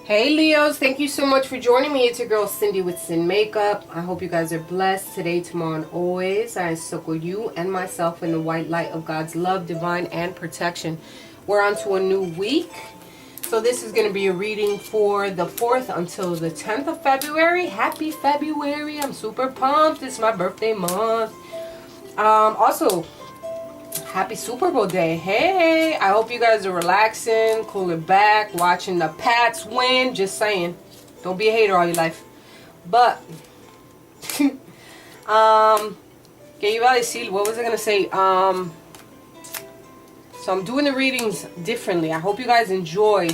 Hey Leos, thank you so much for joining me. It's your girl Cindy with Sin Makeup. I hope you guys are blessed today, tomorrow, and always. I encircle you and myself in the white light of God's love, divine, and protection. We're on to a new week. So this is going to be a reading for the 4th until the 10th of February. Happy February. I'm super pumped. It's my birthday month. Also, happy Super Bowl day. Hey, I hope you guys are relaxing, cooling back, watching the Pats win. Just saying. Don't be a hater all your life. But, que iba a decir? What was I going to say? So I'm doing the readings differently. I hope you guys enjoy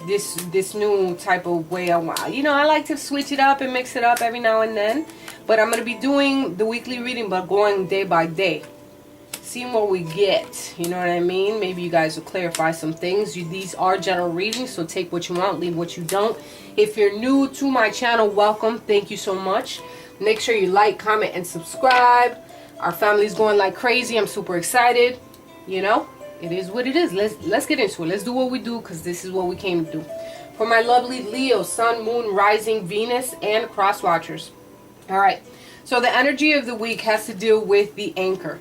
this new type of way. I like to switch it up and mix it up every now and then. But I'm going to be doing the weekly reading, but going day by day. Seeing what we get. You know what I mean? Maybe you guys will clarify some things. These are general readings, so take what you want, leave what you don't. If you're new to my channel, welcome. Thank you so much. Make sure you like, comment, and subscribe. Our family's going like crazy. I'm super excited. You know, it is what it is. Let's get into it. Let's do what we do, because this is what we came to do. For my lovely Leo, Sun, Moon, Rising, Venus, and Cross Watchers. All right. So the energy of the week has to deal with the anchor.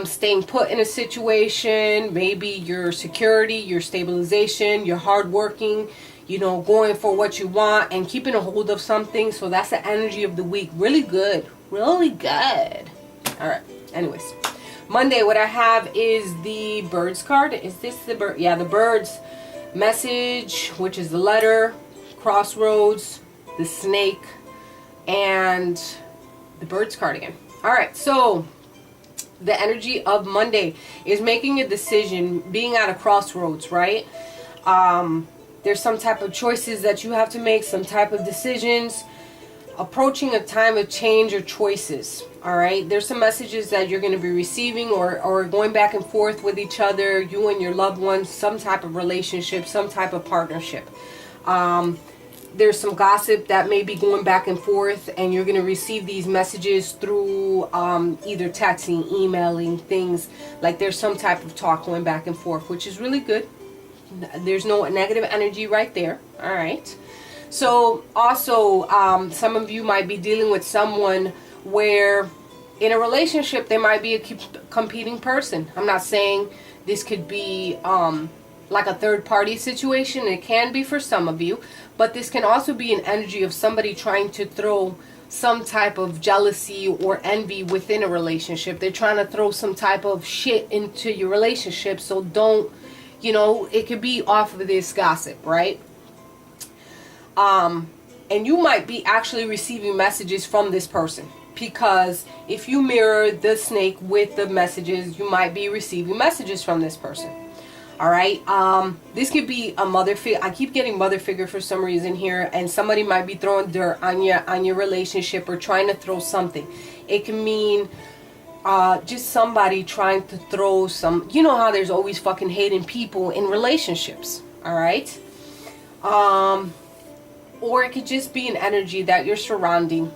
Staying put in a situation, maybe your security, your stabilization, your hard working, going for what you want and keeping a hold of something. So that's the energy of the week. Really good. Really good. All right. Anyways, Monday, what I have is the birds card. Is this the bird? Yeah, the birds message, which is the letter, crossroads, the snake, and the birds card again. All right. So the energy of Monday is making a decision, being at a crossroads, right? There's some type of choices that you have to make, some type of decisions, approaching a time of change or choices, all right? There's some messages that you're going to be receiving or going back and forth with each other, you and your loved ones, some type of relationship, some type of partnership. There's some gossip that may be going back and forth, and you're going to receive these messages through either texting, emailing, things. Like there's some type of talk going back and forth, which is really good. There's no negative energy right there. All right. So also, some of you might be dealing with someone where in a relationship there might be a competing person. I'm not saying this could be like a third party situation. It can be for some of you, but this can also be an energy of somebody trying to throw some type of jealousy or envy within a relationship. They're trying to throw some type of shit into your relationship. So don't, it could be off of this gossip, right? And you might be actually receiving messages from this person, because if you mirror the snake with the messages, you might be receiving messages from this person. All right. This could be a mother figure. I keep getting mother figure for some reason here, and somebody might be throwing dirt on your relationship or trying to throw something. It can mean just somebody trying to throw some. You know how there's always fucking hating people in relationships. All right. Or it could just be an energy that you're surrounded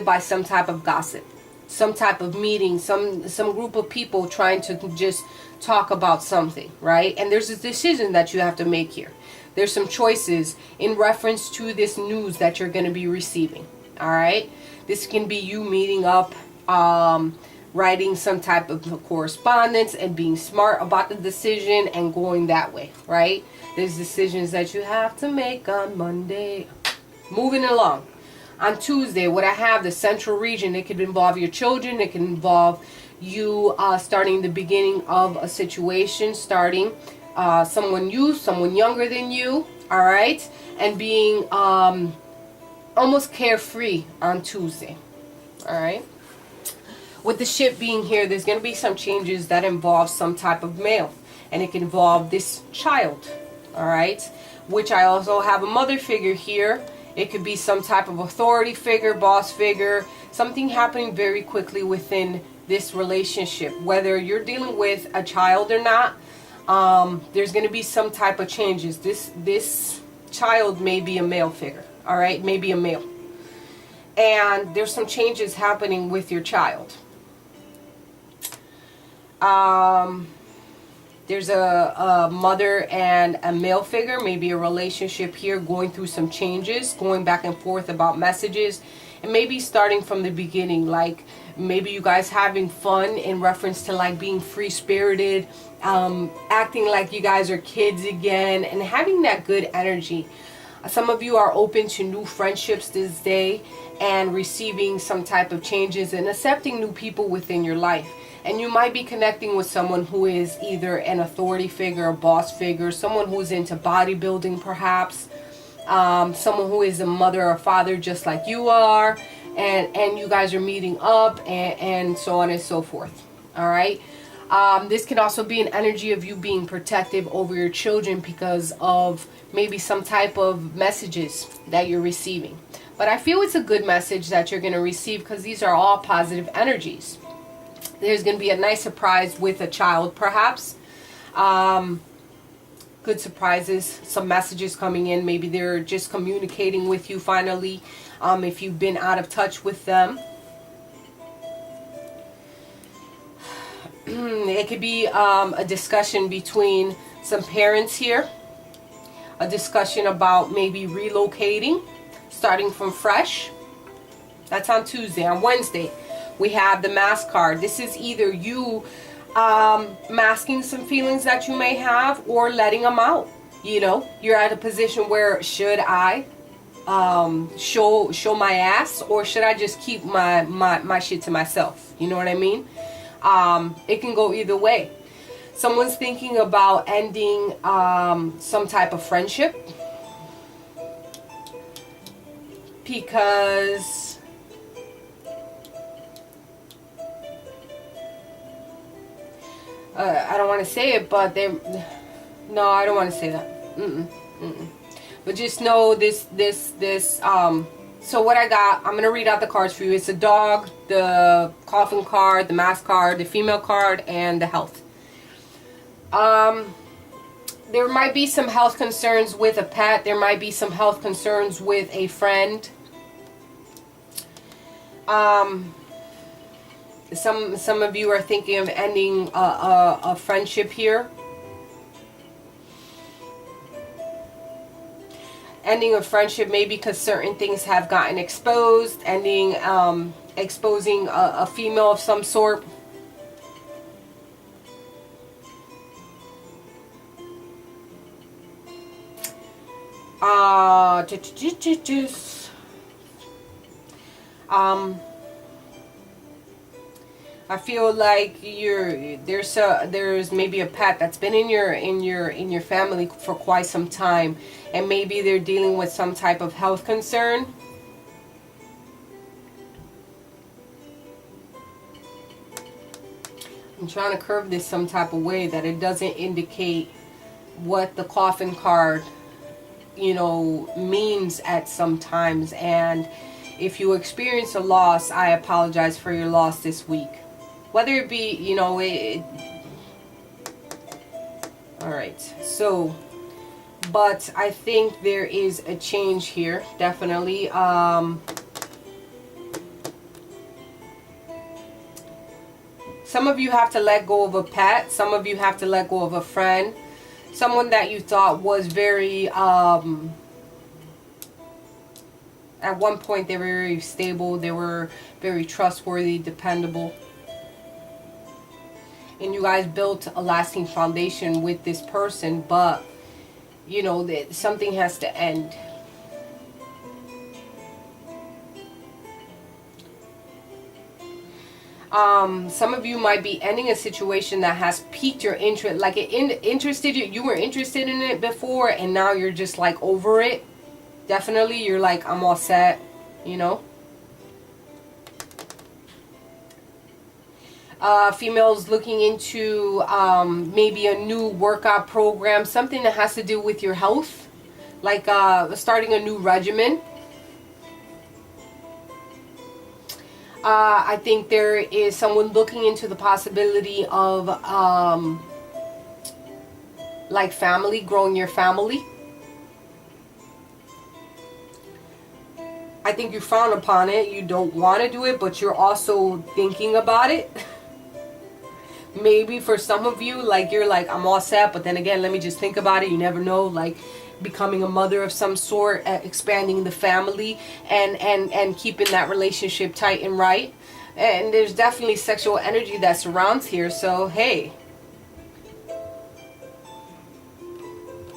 by some type of gossip, some type of meeting, some group of people trying to just talk about something, right? And there's a decision that you have to make here. There's some choices in reference to this news that you're going to be receiving. All right. This can be you meeting up, writing some type of correspondence and being smart about the decision and going that way, right? There's decisions that you have to make on Monday. Moving along. On Tuesday, what I have, the central region, it could involve your children. It can involve you starting the beginning of a situation, starting someone younger than you, all right? And being almost carefree on Tuesday, all right? With the ship being here, there's going to be some changes that involve some type of male. And it can involve this child, all right? Which I also have a mother figure here. It could be some type of authority figure, boss figure, something happening very quickly within this relationship. Whether you're dealing with a child or not, there's going to be some type of changes. This child may be a male figure, all right? Maybe a male. And there's some changes happening with your child. There's a mother and a male figure, maybe a relationship here going through some changes, going back and forth about messages, and maybe starting from the beginning, like maybe you guys having fun in reference to like being free-spirited, acting like you guys are kids again, and having that good energy. Some of you are open to new friendships this day and receiving some type of changes and accepting new people within your life. And you might be connecting with someone who is either an authority figure, a boss figure, someone who's into bodybuilding perhaps, someone who is a mother or father just like you are, and you guys are meeting up, and so on and so forth. All right. This can also be an energy of you being protective over your children because of maybe some type of messages that you're receiving. But I feel it's a good message that you're going to receive because these are all positive energies. There's going to be a nice surprise with a child, perhaps. Good surprises, some messages coming in. Maybe they're just communicating with you finally, if you've been out of touch with them. It could be a discussion between some parents here. A discussion about maybe relocating, starting from fresh. That's on Tuesday. On Wednesday, we have the mask card. This is either you masking some feelings that you may have or letting them out. You know, you're at a position where should I show my ass, or should I just keep my shit to myself? You know what I mean? It can go either way. Someone's thinking about ending some type of friendship because I don't want to say it, but no, I don't want to say that. But just know this. So what I got, I'm gonna read out the cards for you. It's a dog, the coffin card, the mask card, the female card, and the health. There might be some health concerns with a pet. There might be some health concerns with a friend. Some of you are thinking of ending a friendship here. Ending a friendship maybe because certain things have gotten exposed. Ending, exposing a female of some sort. I feel like there's maybe a pet that's been in your family for quite some time, and maybe they're dealing with some type of health concern. I'm trying to curve this some type of way that it doesn't indicate what the coffin card, you know, means at some times. And if you experience a loss, I apologize for your loss this week. Whether it be, you know, alright, so, but I think there is a change here, definitely. Some of you have to let go of a pet. Some of you have to let go of a friend. Someone that you thought was very, at one point they were very stable, they were very trustworthy, dependable. And you guys built a lasting foundation with this person, but, you know, that something has to end. Some of you might be ending a situation that has piqued your interest, like it interested you. You were interested in it before, and now you're just like over it. Definitely, you're like, I'm all set, you know. Females looking into maybe a new workout program, something that has to do with your health, like starting a new regimen. I think there is someone looking into the possibility of like family, growing your family. I think you frown upon it. You don't want to do it, but you're also thinking about it. maybe for some of you, like, you're like, I'm all set, but then again, let me just think about it. You never know, like becoming a mother of some sort, expanding the family, and keeping that relationship tight and right. And there's definitely sexual energy that surrounds here. So hey,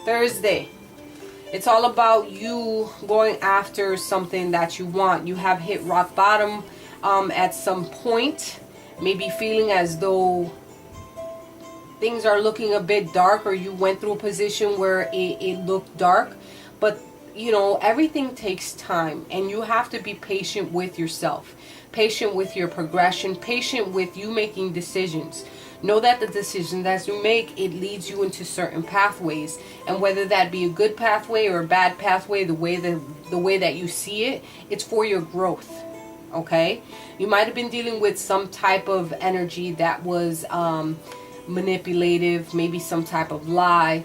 Thursday, it's all about you going after something that you want. You have hit rock bottom at some point, maybe feeling as though things are looking a bit dark, or you went through a position where it looked dark. But you know, everything takes time, and you have to be patient with yourself, patient with your progression, patient with you making decisions. Know that the decision that you make, it leads you into certain pathways, and whether that be a good pathway or a bad pathway, the way that you see it, it's for your growth. Okay, you might have been dealing with some type of energy that was manipulative, maybe some type of lie.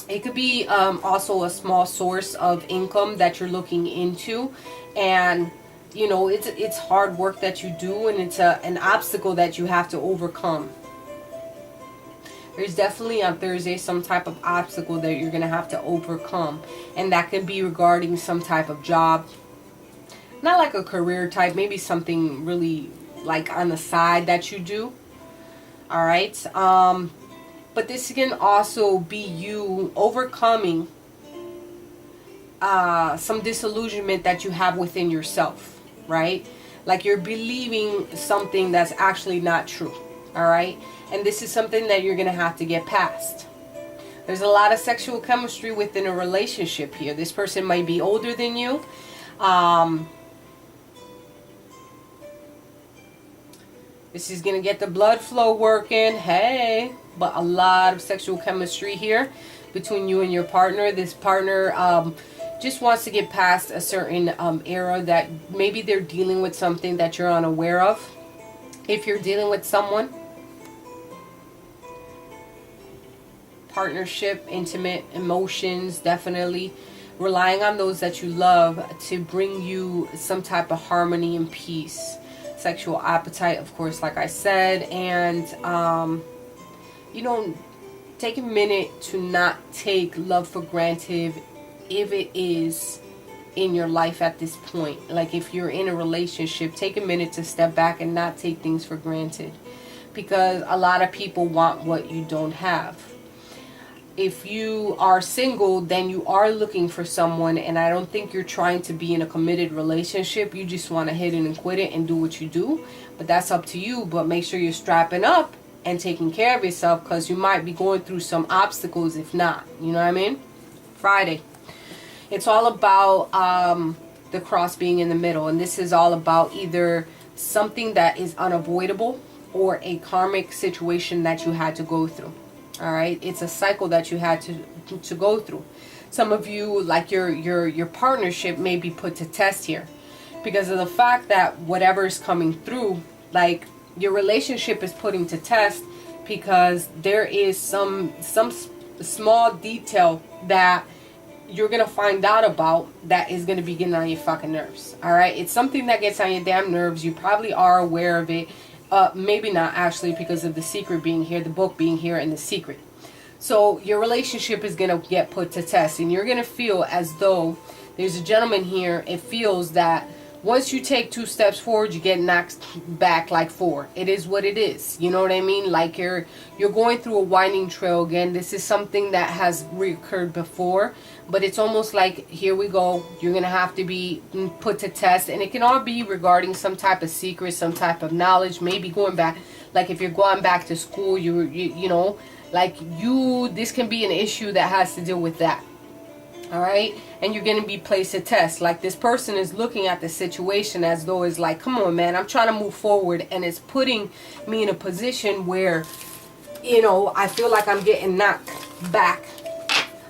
It could be also a small source of income that you're looking into, and you know, it's hard work that you do, and it's an obstacle that you have to overcome. There's definitely on Thursday some type of obstacle that you're gonna have to overcome, and that can be regarding some type of job, not like a career type, maybe something really like on the side that you do. All right, but this can also be you overcoming some disillusionment that you have within yourself, right? Like you're believing something that's actually not true. All right, and this is something that you're gonna have to get past. There's a lot of sexual chemistry within a relationship here. This person might be older than you. This is going to get the blood flow working. Hey, but a lot of sexual chemistry here between you and your partner. This partner just wants to get past a certain era that maybe they're dealing with something that you're unaware of. If you're dealing with someone, partnership, intimate emotions, definitely relying on those that you love to bring you some type of harmony and peace. Sexual appetite, of course, like I said, and you know, take a minute to not take love for granted if it is in your life at this point. Like if you're in a relationship, take a minute to step back and not take things for granted, because a lot of people want what you don't have. If you are single, then you are looking for someone, and I don't think you're trying to be in a committed relationship. You just want to hit it and quit it and do what you do, but that's up to you. But make sure you're strapping up and taking care of yourself, because you might be going through some obstacles if not, you know what I mean? Friday, it's all about the cross being in the middle, and this is all about either something that is unavoidable or a karmic situation that you had to go through. All right, it's a cycle that you had to go through. Some of you, like your partnership, may be put to test here because of the fact that whatever is coming through, like your relationship is putting to test, because there is some small detail that you're gonna find out about that is gonna be getting on your fucking nerves. All right, it's something that gets on your damn nerves. You probably are aware of it. Maybe not actually, because of the secret being here, the book being here, and the secret. So your relationship is going to get put to test, and you're going to feel as though there's a gentleman here. It feels that once you take 2 steps forward, you get knocked back like 4. It is what it is. You know what I mean? Like you're going through a winding trail again. This is something that has recurred before, but it's almost like, here we go. You're going to have to be put to test, and it can all be regarding some type of secret, some type of knowledge, maybe going back, like if you're going back to school, you know, like this can be an issue that has to deal with that. All right, and you're going to be placed to test. Like this person is looking at the situation as though it's like, come on, man, I'm trying to move forward, and it's putting me in a position where, you know, I feel like I'm getting knocked back.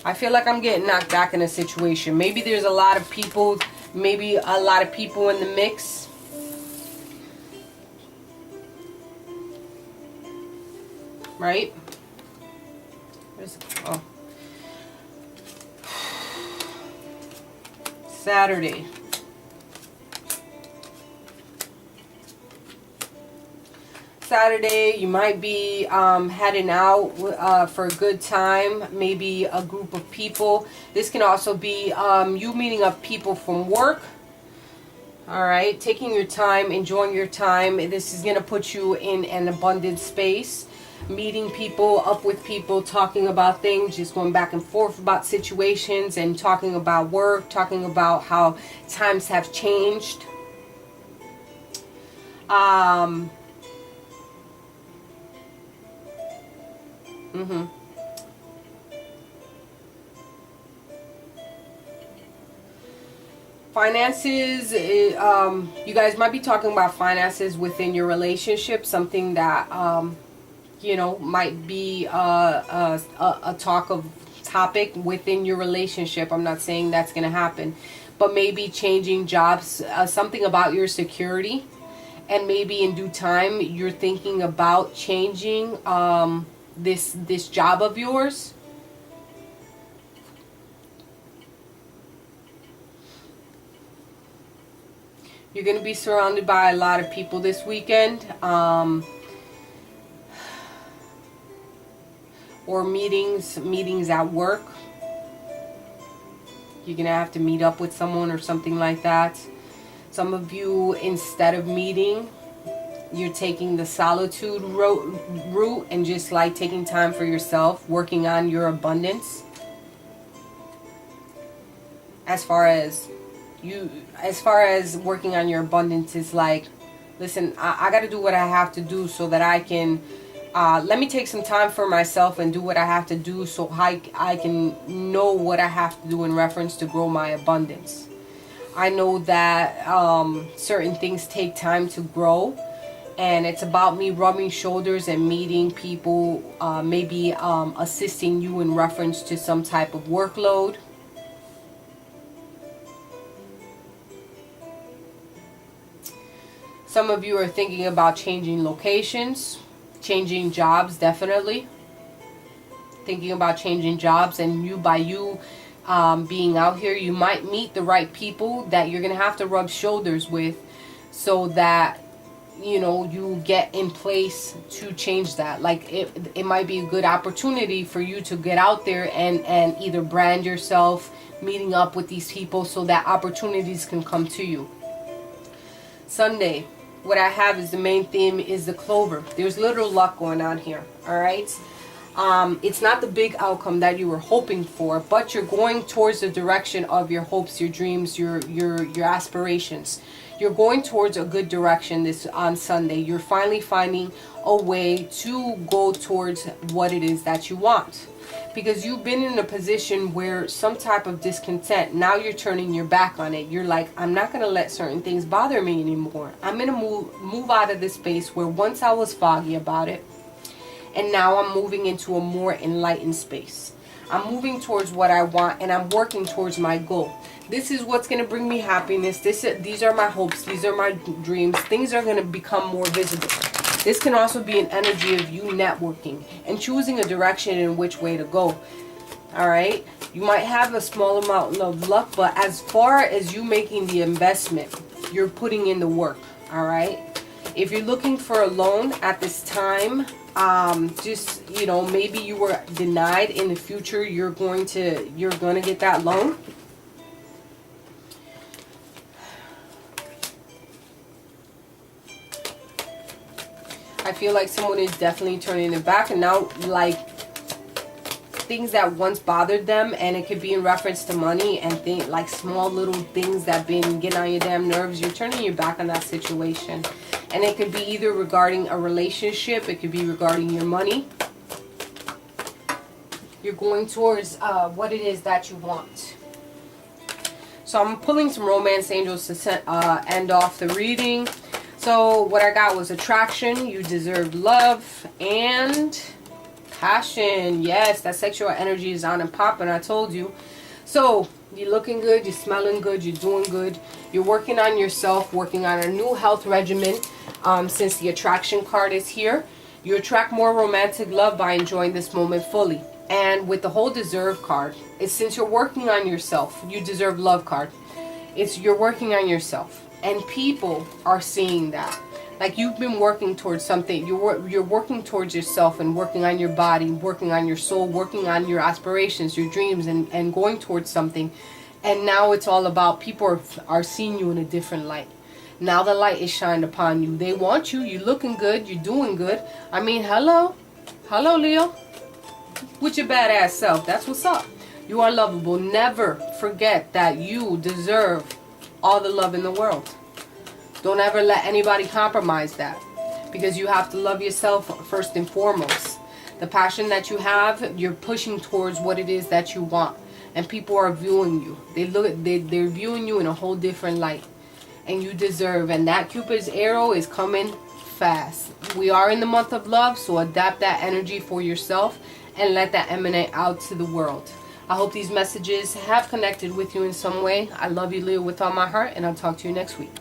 I feel like I'm getting knocked back in a situation. Maybe there's a lot of people, maybe a lot of people in the mix. Right? Where's it? Oh. Saturday. You might be heading out for a good time, maybe a group of people. This can also be you meeting up people from work. All right, taking your time, enjoying your time. This is going to put you in an abundant space. Meeting people, up with people, talking about things, just going back and forth about situations and talking about work, talking about how times have changed. Finances, you guys might be talking about finances within your relationship, something that you know, might be a topic within your relationship. I'm not saying that's going to happen, but maybe changing jobs, something about your security, and maybe in due time you're thinking about changing this job of yours. You're going to be surrounded by a lot of people this weekend. Or meetings at work. You're gonna have to meet up with someone or something like that. Some of you, instead of meeting, you're taking the solitude route and just like taking time for yourself, working on your abundance. As far as working on your abundance, is like, listen, I got to do what I have to do so that I can let me take some time for myself and do what I have to do so I can know what I have to do in reference to grow my abundance. I know that certain things take time to grow, and it's about me rubbing shoulders and meeting people, maybe assisting you in reference to some type of workload. Some of you are thinking about changing locations. Changing jobs, definitely. Thinking about changing jobs, and by you being out here, you might meet the right people that you're gonna have to rub shoulders with, so that you know you get in place to change that. Like it might be a good opportunity for you to get out there and either brand yourself, meeting up with these people, so that opportunities can come to you. Sunday, what I have is the main theme is the clover. There's little luck going on here, all right? It's not the big outcome that you were hoping for, but you're going towards the direction of your hopes, your dreams, your aspirations. You're going towards a good direction on Sunday. You're finally finding a way to go towards what it is that you want. Because you've been in a position where some type of discontent, now you're turning your back on it. You're like, I'm not going to let certain things bother me anymore. I'm going to move out of this space where once I was foggy about it, and now I'm moving into a more enlightened space. I'm moving towards what I want, and I'm working towards my goal. This is what's going to bring me happiness. These are my hopes. These are my dreams. Things are going to become more visible. This can also be an energy of you networking and choosing a direction in which way to go. All right? You might have a small amount of luck, but as far as you making the investment, you're putting in the work. All right? If you're looking for a loan at this time, just, you know, maybe you were denied. In the future, you're going to get that loan. I feel like someone is definitely turning their back, and now, like, things that once bothered them, and it could be in reference to money and things like small little things that been getting on your damn nerves, you're turning your back on that situation. And it could be either regarding a relationship, it could be regarding your money. You're going towards what it is that you want. So I'm pulling some romance angels to end off the reading. So what I got was attraction, you deserve love, and passion. Yes, that sexual energy is on and popping, I told you. So you're looking good, you're smelling good, you're doing good. You're working on yourself, working on a new health regimen. Since the attraction card is here, you attract more romantic love by enjoying this moment fully. And with the whole deserve card, it's since you're working on yourself, you deserve love card. It's you're working on yourself. And people are seeing that. Like you've been working towards something. You're working towards yourself and working on your body, working on your soul, working on your aspirations, your dreams, and going towards something. And now it's all about people are seeing you in a different light. Now the light is shined upon you. They want you. You're looking good. You're doing good. I mean, hello. Hello, Leo. With your badass self. That's what's up. You are lovable. Never forget that you deserve all the love in the world. Don't ever let anybody compromise that. Because you have to love yourself first and foremost. The passion that you have, you're pushing towards what it is that you want. And people are viewing you. They're viewing you in a whole different light. And you deserve. And that Cupid's arrow is coming fast. We are in the month of love, so adapt that energy for yourself and let that emanate out to the world. I hope these messages have connected with you in some way. I love you, Leo, with all my heart, and I'll talk to you next week.